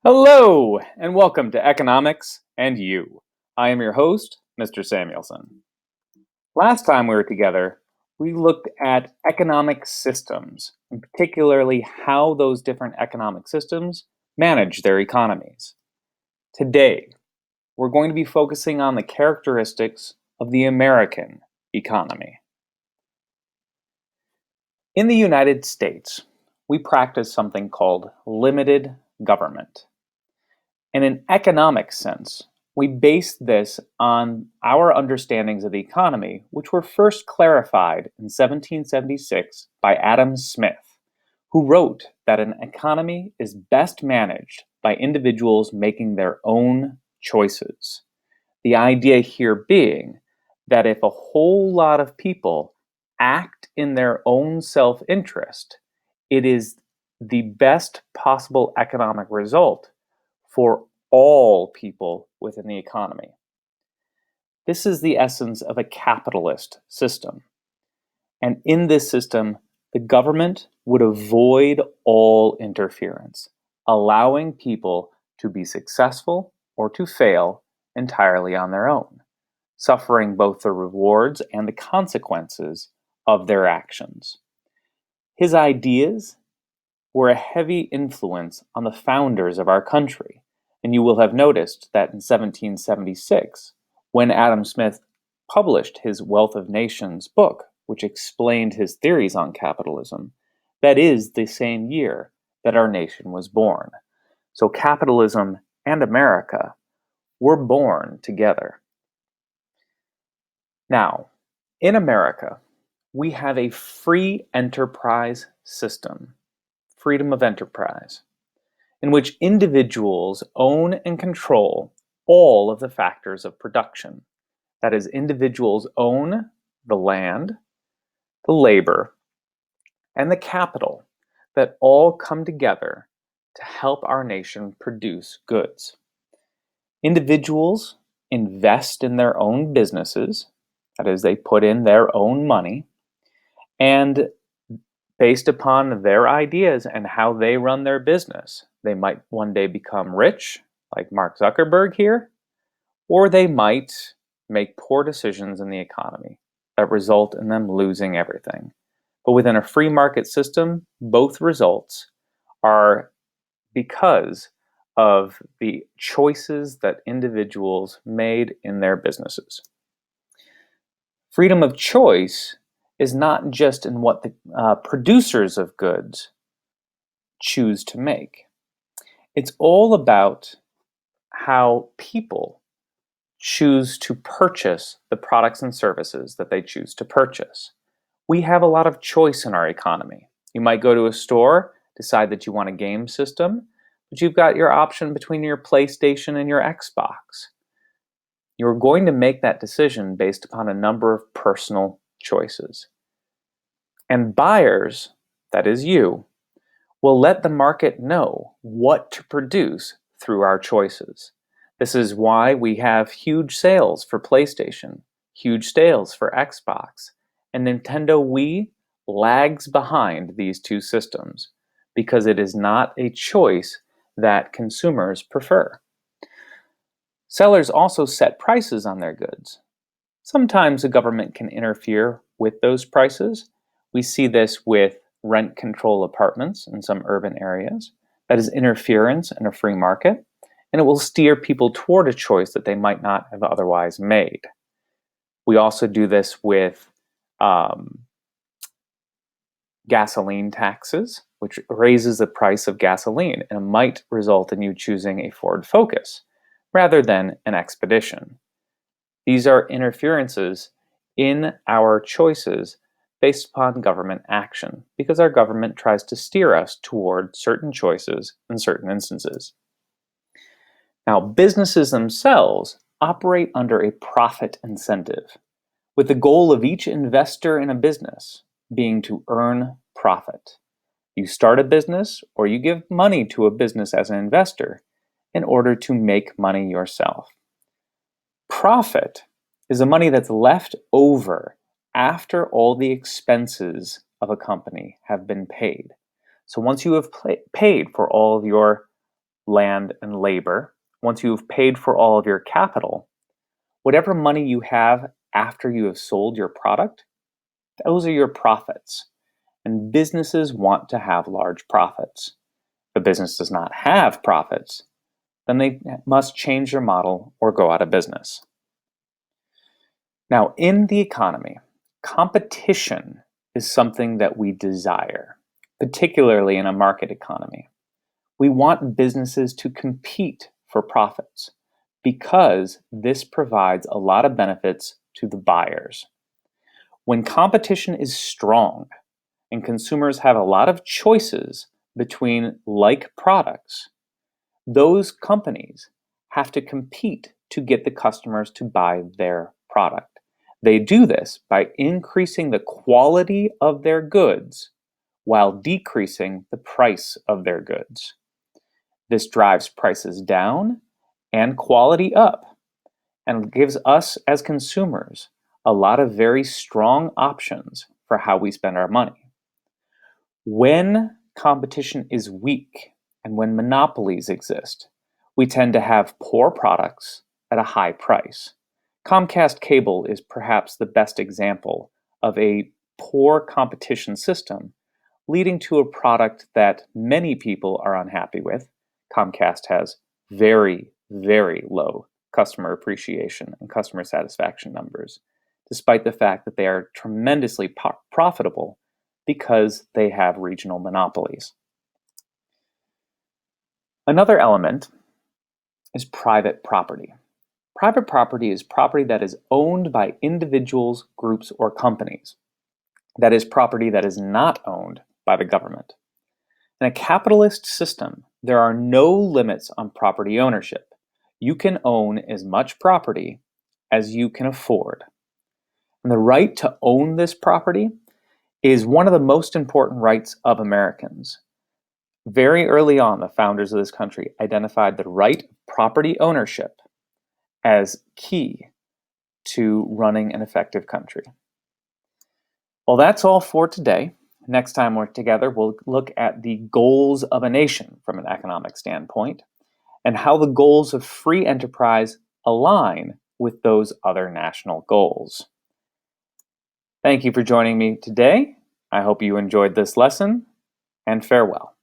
Hello, and welcome to Economics and You. I am your host, Mr. Samuelson. Last time we were together, we looked at economic systems, and particularly how those different economic systems manage their economies. Today, we're going to be focusing on the characteristics of the American economy. In the United States, we practice something called limited government. In an economic sense, we base this on our understandings of the economy, which were first clarified in 1776 by Adam Smith, who wrote that an economy is best managed by individuals making their own choices. The idea here being that if a whole lot of people act in their own self-interest, it is the best possible economic result for all people within the economy. This is the essence of a capitalist system. And in this system, the government would avoid all interference, allowing people to be successful or to fail entirely on their own, suffering both the rewards and the consequences of their actions. His ideas were a heavy influence on the founders of our country. And you will have noticed that in 1776, when Adam Smith published his Wealth of Nations book, which explained his theories on capitalism, that is the same year that our nation was born. So capitalism and America were born together. Now, in America, we have a free enterprise system, freedom of enterprise, in which individuals own and control all of the factors of production. That is, individuals own the land, the labor, and the capital that all come together to help our nation produce goods. Individuals invest in their own businesses, that is, they put in their own money, and based upon their ideas and how they run their business, they might one day become rich, like Mark Zuckerberg here, or they might make poor decisions in the economy that result in them losing everything. But within a free market system, both results are because of the choices that individuals made in their businesses. Freedom of choice is not just in what the producers of goods choose to make. It's all about how people choose to purchase the products and services that they choose to purchase. We have a lot of choice in our economy. You might go to a store, decide that you want a game system, but you've got your option between your PlayStation and your Xbox. You're going to make that decision based upon a number of personal choices. And buyers, that is you, will let the market know what to produce through our choices. This is why we have huge sales for PlayStation, huge sales for Xbox, and Nintendo Wii lags behind these two systems because it is not a choice that consumers prefer. Sellers also set prices on their goods. Sometimes the government can interfere with those prices. We see this with rent control apartments in some urban areas. That is interference in a free market, and it will steer people toward a choice that they might not have otherwise made. We also do this with gasoline taxes, which raises the price of gasoline, and it might result in you choosing a Ford Focus rather than an Expedition. These are interferences in our choices based upon government action, because our government tries to steer us toward certain choices in certain instances. Now, businesses themselves operate under a profit incentive, with the goal of each investor in a business being to earn profit. You start a business or you give money to a business as an investor in order to make money yourself. Profit is the money that's left over after all the expenses of a company have been paid. So once you have paid for all of your land, and labor, once you've paid for all of your capital, whatever money you have after you have sold your product, those are your profits. And businesses want to have large profits. If a business does not have profits, then they must change their model or go out of business. Now, in the economy, competition is something that we desire, particularly in a market economy. We want businesses to compete for profits because this provides a lot of benefits to the buyers. When competition is strong and consumers have a lot of choices between like products, those companies have to compete to get the customers to buy their product. They do this by increasing the quality of their goods while decreasing the price of their goods. This drives prices down and quality up and gives us as consumers a lot of very strong options for how we spend our money. When competition is weak and when monopolies exist, we tend to have poor products at a high price. Comcast Cable is perhaps the best example of a poor competition system leading to a product that many people are unhappy with. Comcast has very, very low customer appreciation and customer satisfaction numbers, despite the fact that they are tremendously profitable because they have regional monopolies. Another element is private property. Private property is property that is owned by individuals, groups, or companies. That is property that is not owned by the government. In a capitalist system, there are no limits on property ownership. You can own as much property as you can afford. And the right to own this property is one of the most important rights of Americans. Very early on, the founders of this country identified the right of property ownership as key to running an effective country. Well, that's all for today. Next time we're together, we'll look at the goals of a nation from an economic standpoint and how the goals of free enterprise align with those other national goals. Thank you for joining me today. I hope you enjoyed this lesson, and farewell.